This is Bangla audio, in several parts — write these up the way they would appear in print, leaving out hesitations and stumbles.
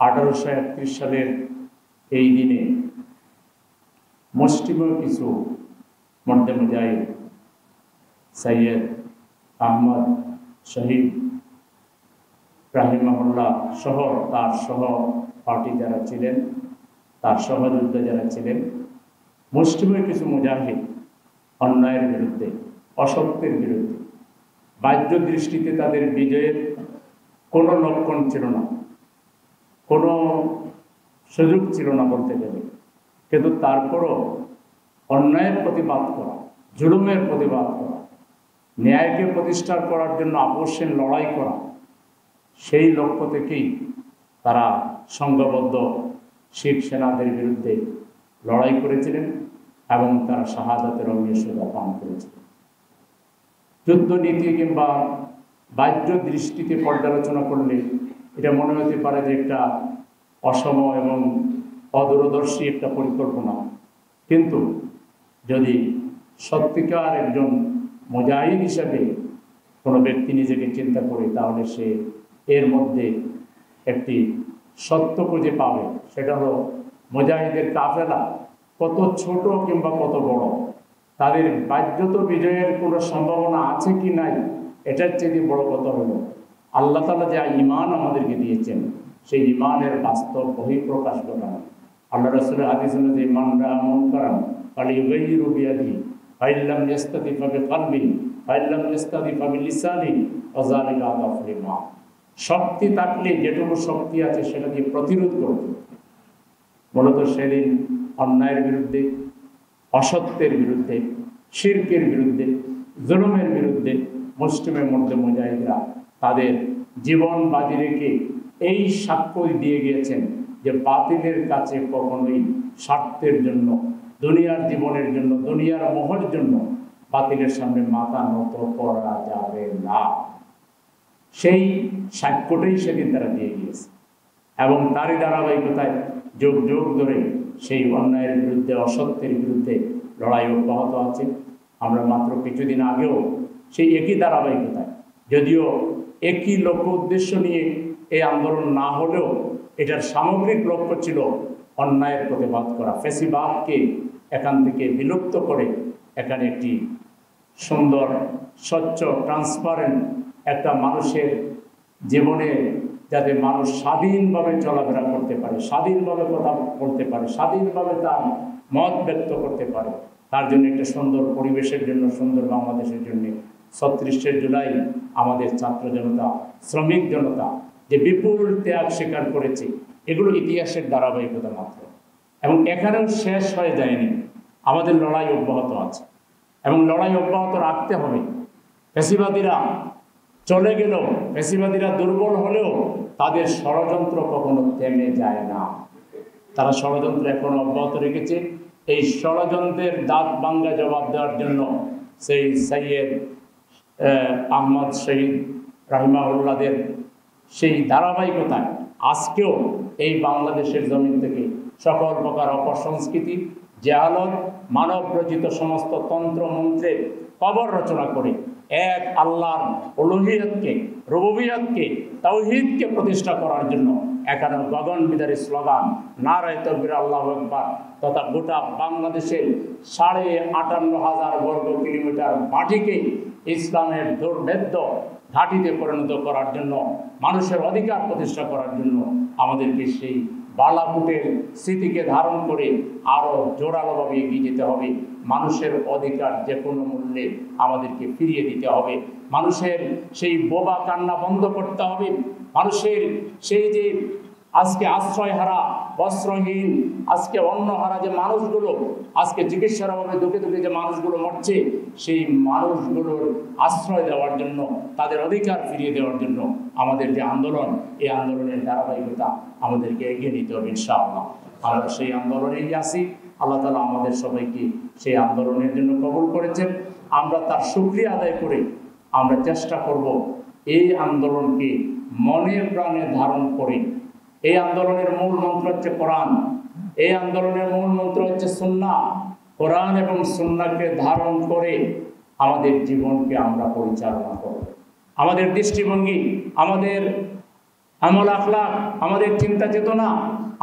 1831 সালের এই দিনে মুষ্টিমেয় কিছু মর্দে মুজাহিদ সৈয়দ আহমদ শহীদ রাহিমাহুল্লাহ সহ তার সহপাঠী যারা ছিলেন, তার সহযোদ্ধা যারা ছিলেন, মুষ্টিমেয় কিছু মুজাহিদ অন্যায়ের বিরুদ্ধে, অসত্যের বিরুদ্ধে, বাহ্য দৃষ্টিতে তাদের বিজয়ের কোনো লক্ষণ ছিল না, কোনো সুযোগ ছিল না বলতে গেলে, কিন্তু তারপরও অন্যায়ের প্রতিবাদ করা, জুলুমের প্রতিবাদ করা, ন্যায়কে প্রতিষ্ঠা করার জন্য আপোষহীন লড়াই করা, সেই লক্ষ্য থেকেই তারা সংঘবদ্ধ শিখ সেনাদের বিরুদ্ধে লড়াই করেছিলেন এবং তারা শাহাদাতের অগ্নিশিখা পান করেছিলেন। যুদ্ধনীতি কিংবা বাহ্য দৃষ্টিতে পর্যালোচনা করলে এটা মনে হতে পারে যে একটা অসম এবং অদূরদর্শী একটা পরিকল্পনা, কিন্তু যদি সত্যিকার একজন মুজাহিদ হিসেবে কোনো ব্যক্তি নিজেকে চিন্তা করে, তাহলে সে এর মধ্যে একটি সত্য খুঁজে পাবে। সেটা হলো মুজাহিদের কাফেলা কত ছোট কিংবা কত বড়, তাদের বাহ্যত বিজয়ের কোনো সম্ভাবনা আছে কি নাই, এটার চেয়ে বড় কথা হলো আল্লাহ তাআলা যে ঈমান আমাদেরকে দিয়েছেন, সেই ঈমানের বাস্তব বহিঃপ্রকাশ ঘটানো। আল্লাহ রাসূলের হাদিস হলো যে মান রাআ মুনকারান ফালিয়ুগাইয়িরু বিয়াদিহি ফাইন লাম ইয়াস্তাতি ফাবিকলবিহি ফাইন লাম ইয়াস্তাতি ফাবিলিসানিহি ওয়া যালিকা আযাফুল ঈমান। শক্তি থাকলে যেটুকু শক্তি আছে সেটা দিয়ে প্রতিরোধ করতে। মূলত সেদিন অন্যায়ের বিরুদ্ধে, অসত্যের বিরুদ্ধে, শিরকের বিরুদ্ধে, জুলুমের বিরুদ্ধে মুসলিমের মধ্যে মুজাহিদরা তাদের জীবন বাজি রেখে এই সাক্ষ্য দিয়ে গিয়েছেন যে বাতিলের কাছে কখনোই স্বার্থের জন্য, দুনিয়ার জীবনের জন্য, দুনিয়ার মোহের জন্য বাতিলের সামনে মাথা নত করা যাবে না। সেই সাক্ষ্যটাই সেদিন তারা দিয়ে গিয়েছে এবং তারই ধারাবাহিকতায় যুগ যুগ ধরে সেই অন্যায়ের বিরুদ্ধে, অসত্যের বিরুদ্ধে লড়াই অব্যাহত আছে। আমরা মাত্র কিছুদিন আগেও সেই একই ধারাবাহিকতায়, যদিও একই লক্ষ্য উদ্দেশ্য নিয়ে এই আন্দোলন না হলেও এটার সামগ্রিক লক্ষ্য ছিল অন্যায়ের প্রতিবাদ করা, ফ্যাসিবাদকে এখান থেকে বিলুপ্ত করে এখানে একটি সুন্দর, স্বচ্ছ, ট্রান্সপারেন্ট একটা মানুষের জীবনে যাতে মানুষ স্বাধীনভাবে চলাফেরা করতে পারে, স্বাধীনভাবে কথা বলতে পারে, স্বাধীনভাবে তার মত ব্যক্ত করতে পারে, তার জন্য একটা সুন্দর পরিবেশের জন্য, সুন্দর বাংলাদেশের জন্য ৩৬শে জুলাই আমাদের ছাত্র জনতা, শ্রমিক জনতা যে বিপুল ত্যাগ স্বীকার করেছে, এগুলো ইতিহাসের ধারাবাহিকতা মাত্র। এবং এখানেও শেষ হয়ে যায়নি, আমাদের লড়াই অব্যাহত আছে এবং লড়াই অব্যাহত রাখতে হবে। ফ্যাসিবাদীরা চলে গেলেও, ফ্যাসিবাদীরা দুর্বল হলেও তাদের ষড়যন্ত্র কখনো থেমে যায় না। তারা ষড়যন্ত্র এখনো অব্যাহত রেখেছে। এই ষড়যন্ত্রের দাঁত ভাঙ্গা জবাব দেওয়ার জন্য সেই সৈয়দ আহমদ শহীদ রাহিমাহুল্লাহদের সেই ধারাবাহিকতায় আজকেও এই বাংলাদেশের জমিন থেকে সকল প্রকার অপসংস্কৃতি, জাহালত, মানব রচিত সমস্ত তন্ত্র মন্ত্রের কবর রচনা করে এক আল্লাহর উলুহিয়তকে, রুবুবিয়তকে, তাওহীদকে প্রতিষ্ঠা করার জন্য এখানে গগনবিদারী স্লোগান নারায়ে তাকবীর, আল্লাহু আকবার তথা গোটা বাংলাদেশের ৫৮,৫০০ বর্গ কিলোমিটার মাটিকে ইসলামের দুর্ভেদ্য ঘাঁটিতে পরিণত করার জন্য, মানুষের অধিকার প্রতিষ্ঠা করার জন্য আমাদেরকে সেই বালাপুটের স্মৃতিকে ধারণ করে আরও জোরালোভাবে এগিয়ে যেতে হবে। মানুষের অধিকার যে কোনো মূল্যে আমাদেরকে ফিরিয়ে দিতে হবে। মানুষের সেই বোবা কান্না বন্ধ করতে হবে। মানুষের সেই যে আজকে আশ্রয়হারা, বস্ত্রহীন, আজকে অন্নহারা যে মানুষগুলো, আজকে চিকিৎসার অভাবে দুঃখে দুঃখে যে মানুষগুলো মরছে, সেই মানুষগুলোর আশ্রয় দেওয়ার জন্য, তাদের অধিকার ফিরিয়ে দেওয়ার জন্য আমাদের যে আন্দোলন, এই আন্দোলনের ধারাবাহিকতা আমাদেরকে এগিয়ে নিতে হবে ইনশাআল্লাহ। আমরা সেই আন্দোলনেই আছি। আল্লাহ তাআলা আমাদের সবাইকে সেই আন্দোলনের জন্য কবুল করেছেন। আমরা তার শুকরিয়া আদায় করে আমরা চেষ্টা করব এই আন্দোলনকে মনে প্রাণে ধারণ করে। এই আন্দোলনের মূল মন্ত্র হচ্ছে কোরআন, এই আন্দোলনের মূল মন্ত্র হচ্ছে সুন্নাহ। কোরআন এবং সুন্নাহকে ধারণ করে আমাদের জীবনকে আমরা পরিচালনা করব। আমাদের দৃষ্টিভঙ্গি, আমাদের আমল আখলাক, আমাদের চিন্তা চেতনা,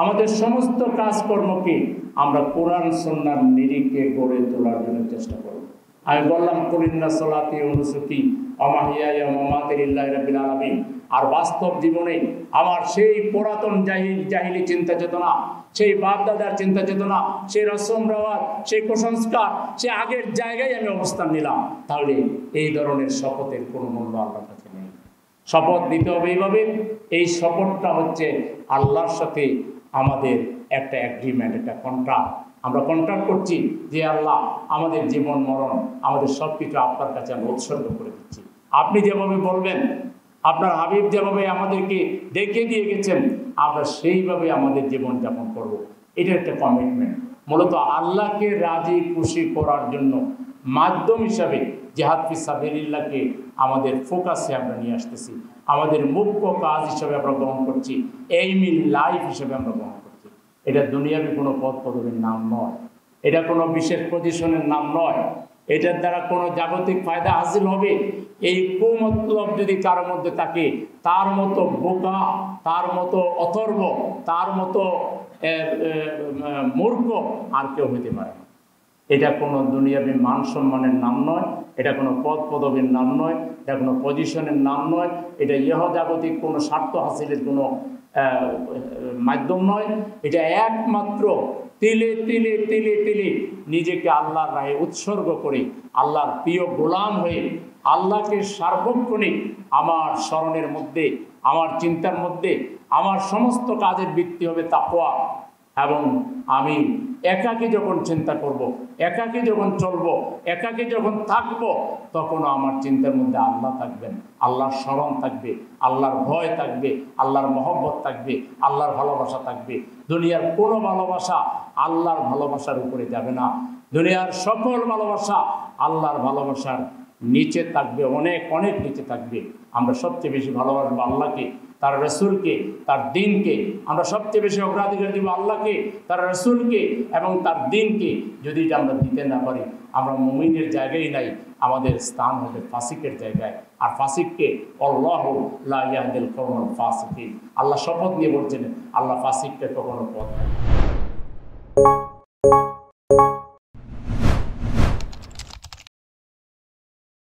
আমাদের সমস্ত কাজকর্মকে আমরা কোরআন সুন্নাহর নিরিখে গড়ে তোলার জন্য চেষ্টা করব। আমি বললাম কুলিন্না সলাতি ওয়া নুসুকি ওয়া মাহইয়ায়া ওয়া মামাতি লিল্লাহি রাব্বিল আলামিন। আর বাস্তব জীবনে আমার সেই পুরাতন জাহিলি চিন্তা চেতনা, সেই বাপ দাদার চিন্তা চেতনা, সেই রসম রেওয়াজ, সেই কুসংস্কার, সেই আগের জায়গায় আমি অবস্থান নিলাম, তাহলে এই ধরনের শপথের কোনো মূল্য আল্লাহর কাছে নেই। শপথ দিতে হবে এইভাবে। এই শপথটা হচ্ছে আল্লাহর সাথে আমাদের একটা এগ্রিমেন্ট, একটা কন্ট্রাক্ট। আমরা কন্ট্রাক্ট করছি যে আল্লাহ, আমাদের জীবন মরণ, আমাদের সব কিছু আপনার কাছে আমরা উৎসর্গ করে দিচ্ছি। আপনি যেভাবে বলবেন, আপনার হাবিব যেভাবে আমাদেরকে দেখিয়ে দিয়ে গেছেন, আমরা সেইভাবে আমাদের জীবন যাপন করব। এটা একটা কমিটমেন্ট। মূলত আল্লাহকে রাজি খুশি করার জন্য মাধ্যম হিসাবে জিহাদ ফি সাবিলিল্লাহকে আমাদের ফোকাসে আমরা নিয়ে আসতেছি, আমাদের মুখ্য কাজ হিসাবে আমরা গ্রহণ করছি, এইম ইন লাইফ হিসাবে আমরা গ্রহণ করছি। এটা দুনিয়াবি কোনো পদ পদবীর নাম নয়, এটা কোনো বিশেষ পজিশনের নাম নয়, এটার দ্বারা কোনো জাগতিক ফায়দা হাসিল হবে, এই কুমতলব যদি কারোর মধ্যে থাকে, তার মতো বোকা, তার মতো অথর্ব, তার মতো মূর্খ আর কেউ হইতে পারে না। এটা কোনো দুনিয়াবি মান সম্মানের নাম নয়, এটা কোনো পদ পদবীর নাম নয়, এটা কোনো পজিশনের নাম নয়, এটা জাগতিক কোনো স্বার্থ হাসিলের কোনো মাধ্যম নয়। এটা একমাত্র তিলে তিলে তিলে তিলে নিজেকে আল্লাহর রাহে উৎসর্গ করে, আল্লাহর প্রিয় গোলাম হয়ে, আল্লাহকে সার্বক্ষণিক আমার স্মরণের মধ্যে, আমার চিন্তার মধ্যে, আমার সমস্ত কাজের ভিত্তি হবে তাকওয়া। এবং আমি একাকী যখন চিন্তা করব, একাকী যখন চলব, একাকী যখন থাকব, তখনও আমার চিন্তার মধ্যে আল্লাহ থাকবেন, আল্লাহর স্মরণ থাকবে, আল্লাহর ভয় থাকবে, আল্লাহর মহব্বত থাকবে, আল্লাহর ভালোবাসা থাকবে। দুনিয়ার কোনো ভালোবাসা আল্লাহর ভালোবাসার উপরে যাবে না। দুনিয়ার সকল ভালোবাসা আল্লাহর ভালোবাসার নিচে থাকবে, অনেক অনেক নিচে থাকবে। আমরা সবচেয়ে বেশি ভালোবাসবো আল্লাহকে, তার রসুলকে, তার দিনকে। আমরা সবচেয়ে বেশি অগ্রাধিকার দিব আল্লাহকে, তার রসুলকে এবং তার দিনকে। যদি এটা আমরা দিতে না পারি, আমরা মুমিনের জায়গায় নাই, আমাদের স্থান হবে ফাসিকের জায়গায়। আর ফাসিককে আল্লাহু লা ইয়াহদিল কওমাল ফাসিকিন, আল্লাহ শপথ নিয়ে বলছেন, আল্লাহ ফাসিককে কখনো পথ দেয় না।